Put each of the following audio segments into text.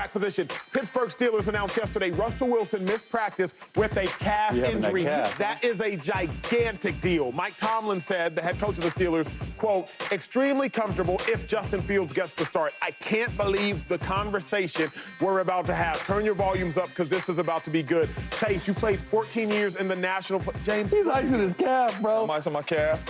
quarterback position. Pittsburgh Steelers announced yesterday Russell Wilson missed practice with a calf injury. That is a gigantic deal. Mike Tomlin said, the head coach of the Steelers, quote, extremely comfortable if Justin Fields gets to start. I can't believe the conversation we're about to have. Turn your volumes up because this is about to be good. Chase, you played 14 years in the National. James, he's icing his calf, bro. I'm icing my calf.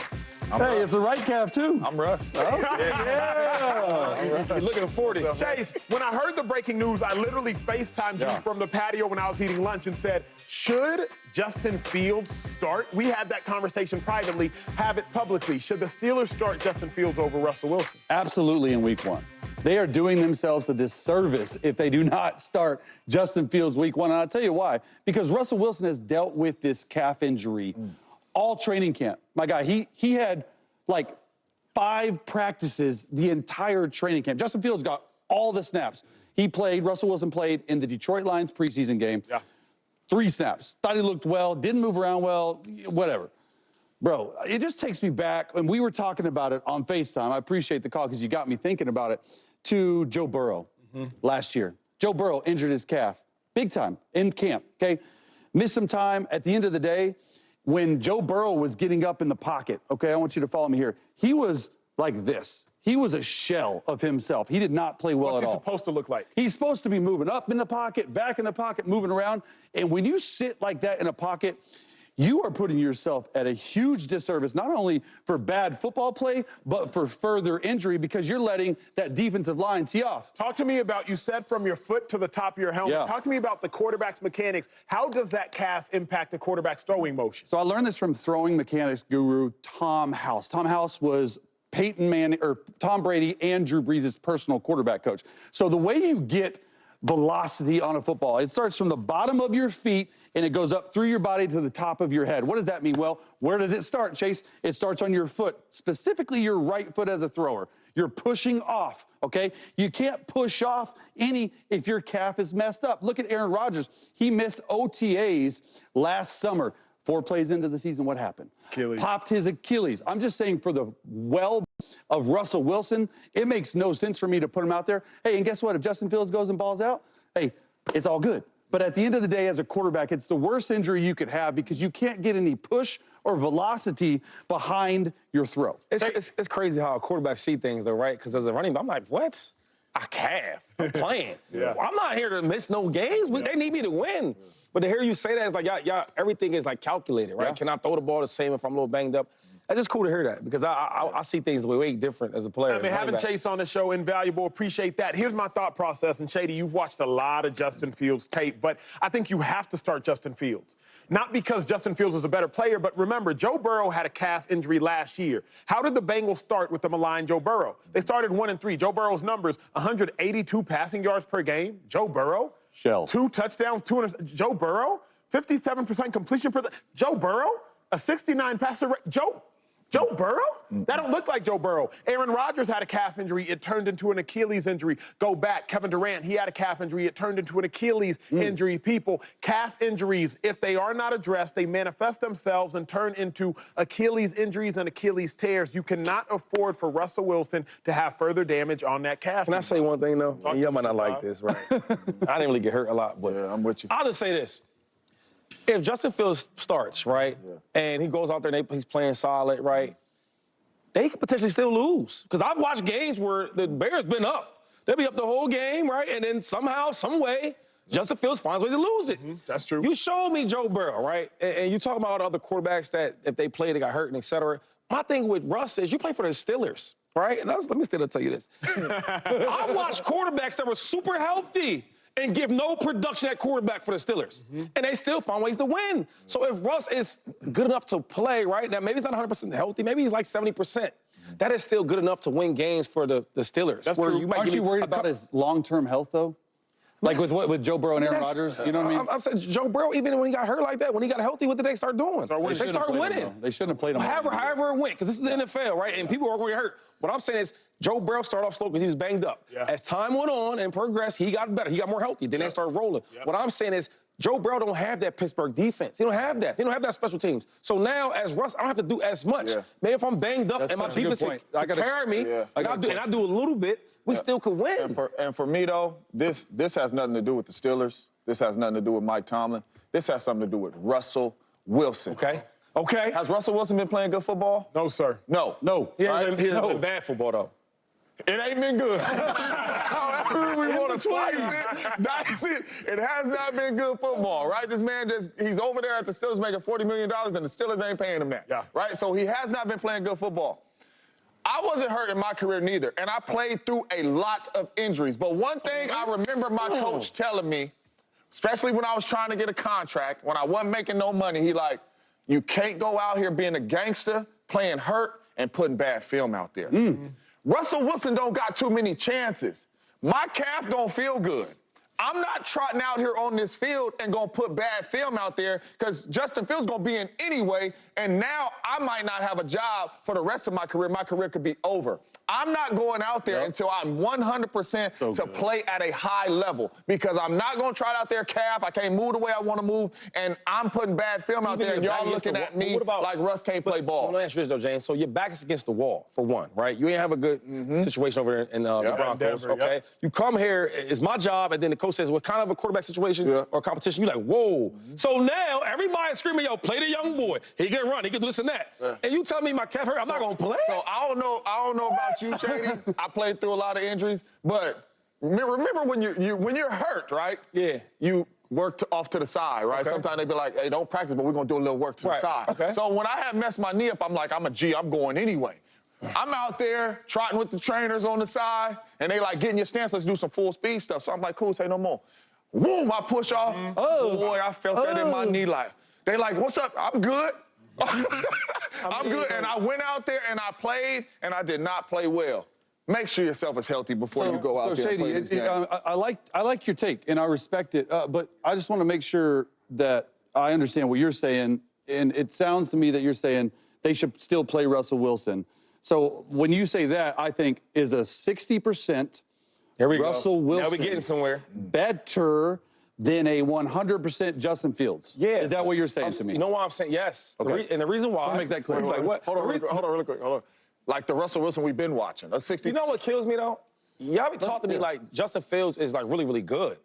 Hey, it's the right calf, too. I'm Russ. Oh, yeah. You're looking 40. Chase, when I heard the breaking news, I literally FaceTimed you from the patio when I was eating lunch and said, should Justin Fields start? We had that conversation privately, have it publicly. Should the Steelers start Justin Fields over Russell Wilson? Absolutely in week one. They are doing themselves a disservice if they do not start Justin Fields week one. And I'll tell you why. Because Russell Wilson has dealt with this calf injury all training camp. My guy, he had like 5 practices the entire training camp. Justin Fields got all the snaps. Russell Wilson played in the Detroit Lions preseason game. 3 snaps. Thought he looked well, didn't move around well, whatever. Bro, it just takes me back, and we were talking about it on FaceTime. I appreciate the call because you got me thinking about it, to Joe Burrow last year. Joe Burrow injured his calf, big time, in camp, okay? Missed some time. At the end of the day, when Joe Burrow was getting up in the pocket, okay, I want you to follow me here. He was like this. He was a shell of himself. He did not play well at all. What's he supposed to look like? He's supposed to be moving up in the pocket, back in the pocket, moving around. And when you sit like that in a pocket, you are putting yourself at a huge disservice, not only for bad football play, but for further injury because you're letting that defensive line tee off. Talk to me about, you said from your foot to the top of your helmet. Talk to me about the quarterback's mechanics. How does that calf impact the quarterback's throwing motion? So I learned this from throwing mechanics guru Tom House. Tom House was Tom Brady and Drew Brees' personal quarterback coach. So the way you get velocity on a football, it starts from the bottom of your feet and it goes up through your body to the top of your head. What does that mean? Well, where does it start, Chase? It starts on your foot, specifically your right foot as a thrower. You're pushing off, okay? You can't push off if your calf is messed up. Look at Aaron Rodgers. He missed OTAs last summer. 4 plays into the season, what happened? Achilles. Popped his Achilles. I'm just saying for the of Russell Wilson, it makes no sense for me to put him out there. Hey, and guess what? If Justin Fields goes and balls out, hey, it's all good. But at the end of the day, as a quarterback, it's the worst injury you could have because you can't get any push or velocity behind your throw. It's crazy how a quarterback see things, though, right? Because as a running back, I'm like, what? A calf. I'm playing. I'm not here to miss no games. They need me to win. But to hear you say that, it's like, y'all, everything is like calculated, right? Can I throw the ball the same if I'm a little banged up? It's just cool to hear that because I see things way different as a player. I mean, having Chase on the show, invaluable. Appreciate that. Here's my thought process. And, Shady, you've watched a lot of Justin Fields tape, but I think you have to start Justin Fields. Not because Justin Fields is a better player, but remember, Joe Burrow had a calf injury last year. How did the Bengals start with the maligned Joe Burrow? They started 1-3. Joe Burrow's numbers, 182 passing yards per game. Joe Burrow. Shell. 2 touchdowns, 2 interceptions. Joe Burrow. 57% completion percentage. Joe Burrow. A 69 passer rate. Joe Burrow? That don't look like Joe Burrow. Aaron Rodgers had a calf injury. It turned into an Achilles injury. Go back. Kevin Durant, he had a calf injury. It turned into an Achilles injury. People, calf injuries, if they are not addressed, they manifest themselves and turn into Achilles injuries and Achilles tears. You cannot afford for Russell Wilson to have further damage on that calf. Can I say one thing, though? Y'all might not like this, right? I didn't really get hurt a lot, but I'm with you. I'll just say this. If Justin Fields starts, right, and he goes out there and he's playing solid, right, they could potentially still lose. Because I've watched games where the Bears been up. They'll be up the whole game, right, and then somehow, some way, Justin Fields finds a way to lose it. That's true. You showed me Joe Burrow, right, and you talk about all the other quarterbacks that if they played, they got hurt and et cetera. My thing with Russ is you play for the Steelers, right? And let me still tell you this. I watched quarterbacks that were super healthy and give no production at quarterback for the Steelers. And they still find ways to win. So if Russ is good enough to play, right, now maybe he's not 100% healthy, maybe he's like 70%. That is still good enough to win games for the Steelers. That's true. Aren't you worried about his long-term health, though? Like with Joe Burrow and Aaron Rodgers, you know what I mean? I'm saying Joe Burrow, even when he got hurt like that, when he got healthy, what did they start doing? They start winning. They shouldn't have played him. However it went, because this is the NFL, right? And people are going to get hurt. What I'm saying is Joe Burrow started off slow because he was banged up. Yeah. As time went on and progressed, he got better. He got more healthy. Then they started rolling. What I'm saying is, Joe Burrow don't have that Pittsburgh defense. He don't have that. They don't have that special teams. So now, as Russ, I don't have to do as much. Yeah. Maybe if I'm banged up That's and my such a good defense point. can carry me, and I do a little bit, we still could win. And for me, though, this has nothing to do with the Steelers. This has nothing to do with Mike Tomlin. This has something to do with Russell Wilson. Okay. Has Russell Wilson been playing good football? No, sir. No. He hasn't been bad football, though. It ain't been good. However we want to slice it, dice it, it has not been good football, right? This man he's over there at the Steelers making $40 million, and the Steelers ain't paying him that. Yeah. Right? So he has not been playing good football. I wasn't hurt in my career neither, and I played through a lot of injuries. But one thing I remember my coach telling me, especially when I was trying to get a contract, when I wasn't making no money, he like, you can't go out here being a gangster, playing hurt, and putting bad film out there. Russell Wilson don't got too many chances. My calf don't feel good. I'm not trotting out here on this field and gonna put bad film out there because Justin Fields gonna be in anyway, and now I might not have a job for the rest of my career. My career could be over. I'm not going out there until I'm 100% to play at a high level because I'm not going to try it out there, calf. I can't move the way I want to move, and I'm putting bad film out there, and y'all looking at me like Russ can't play ball. Let me ask you this, though, James. So your back is against the wall, for one, right? You ain't have a good situation over there in the Broncos, Denver, okay? You come here, it's my job, and then the coach says, what kind of a quarterback situation or competition? You're like, whoa. So now everybody's screaming, yo, play the young boy. He can run, he can do this and that. And you tell me my calf hurt, I'm not going to play? So I don't know about you, Shady. I played through a lot of injuries, but remember when you're hurt, right? Yeah. You work off to the side, right? Okay. Sometimes they be like, hey, don't practice, but we're going to do a little work to the side. Okay. So when I had messed my knee up, I'm like, I'm going anyway. I'm out there trotting with the trainers on the side, and they like, getting your stance, let's do some full speed stuff. So I'm like, cool, say no more. Boom, I push off. Oh, boy, I felt that in my knee. Like, they like, what's up? I'm good. I'm good. And I went out there and I played, and I did not play well. Make sure yourself is healthy before you go out there and play this game. I like your take, and I respect it, but I just want to make sure that I understand what you're saying, and it sounds to me that you're saying they should still play Russell Wilson. So when you say that, I think is a 60% Russell Wilson. Now we're getting somewhere. Better than a 100% Justin Fields. Yeah. Is that what you're saying to me? You know why I'm saying yes? Okay. And the reason why. So make that clear. He's like, what? Hold on really quick. Hold on. Like the Russell Wilson we've been watching. A 60. You know what kills me, though? Y'all be talking to me like Justin Fields is like really, really good.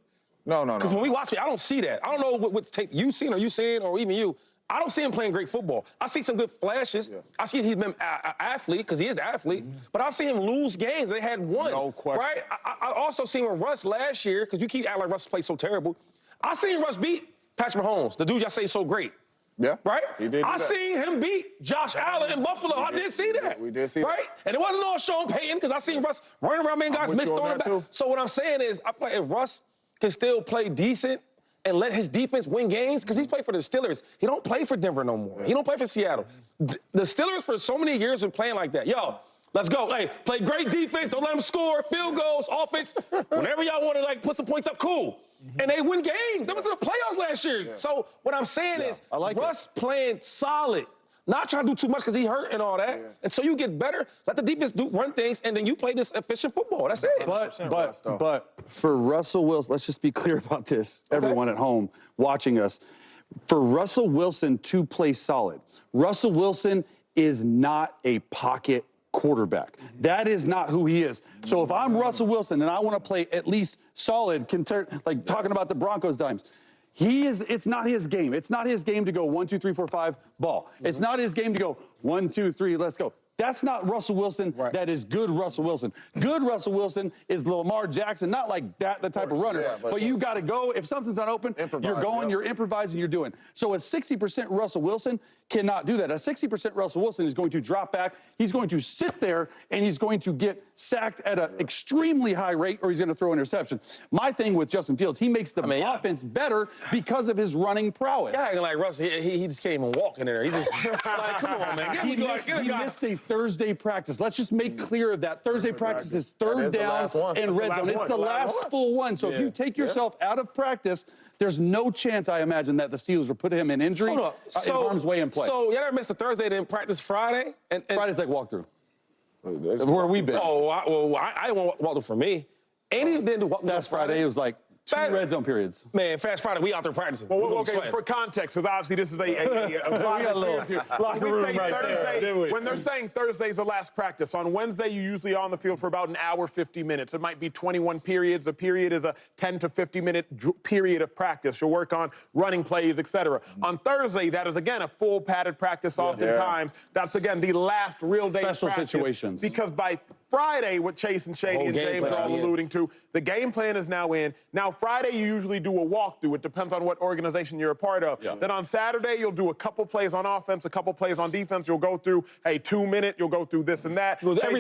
No. Because when we watch it, I don't see that. I don't know what tape you seen or even you. I don't see him playing great football. I see some good flashes. Yeah. I see he's been an athlete, because he is an athlete, but I've seen him lose games. They had one. No question. Right? I also seen with Russ last year, because you keep acting like Russ played so terrible. I seen Russ beat Patrick Mahomes, the dude y'all say is so great. Yeah. Right? He did. I seen him beat Josh Allen in Buffalo. I did see that. We did see that. Right? And it wasn't all Sean Payton, because I seen Russ running around, man, guys missed throwing it back. Too. So what I'm saying is, I feel like if Russ can still play decent and let his defense win games, because he's played for the Steelers. He don't play for Denver no more. He don't play for Seattle. The Steelers for so many years have been playing like that. Yo, let's go. Hey, play great defense. Don't let them score. Field goals, offense. Whenever y'all want to like put some points up, cool. And they win games. They went to the playoffs last year. So what I'm saying is, Russ playing solid. Not trying to do too much because he hurt and all that. And so you get better, let the defense run things, and then you play this efficient football. That's it. But for Russell Wilson, let's just be clear about this, everyone at home watching us. For Russell Wilson to play solid, Russell Wilson is not a pocket quarterback. That is not who he is. So if I'm Russell Wilson and I want to play at least solid, like talking about the Broncos dimes, it's not his game. It's not his game to go 1, 2, 3, 4, 5, ball. It's not his game to go 1, 2, 3, let's go. That's not Russell Wilson. Right. That is good Russell Wilson. Good Russell Wilson is Lamar Jackson, not like that, the type of runner. Yeah, but you got to go. If something's not open, you're going, you're improvising, you're doing. So a 60% Russell Wilson cannot do that. A 60% Russell Wilson is going to drop back. He's going to sit there, and he's going to get sacked at an extremely high rate, or he's going to throw an interception. My thing with Justin Fields, he makes the offense better because of his running prowess. Yeah, acting like Russ, he just can't even walk in there. He just, like, come on, man. He missed a Thursday practice. Let's just make clear of that. Thursday practice is third down and red zone. It's the last full one. So if you take yourself out of practice, there's no chance, I imagine, that the Steelers would put him in injury, in harm's way in play. So y'all never missed a Thursday, then practice Friday? And Friday's like walkthrough. Where we been. Oh, I won't walk for me. And he didn't walk Last Friday, it was like 2 red zone periods. Man, Fast Friday, we out there practicing. Well, We gonna okay, sweat. for context, because obviously this is a lot got a little of here. locker When we room say right there, Thursday, didn't we? when they're saying Thursday's the last practice, on Wednesday you're usually on the field for about an hour, 50 minutes. It might be 21 periods. A period is a 10 to 50-minute period of practice. You'll work on running plays, etc. On Thursday, that is again a full padded practice. Oftentimes, that's again the last real day Special of practice, situations. because by Friday, what Chase and Shady Whole and game James are plan, all yeah. alluding to, the game plan is now in. Now, Friday, you usually do a walkthrough. It depends on what organization you're a part of. Yeah. Then on Saturday, you'll do a couple plays on offense, a couple plays on defense. You'll go through a 2-minute, you'll go through this and that. Every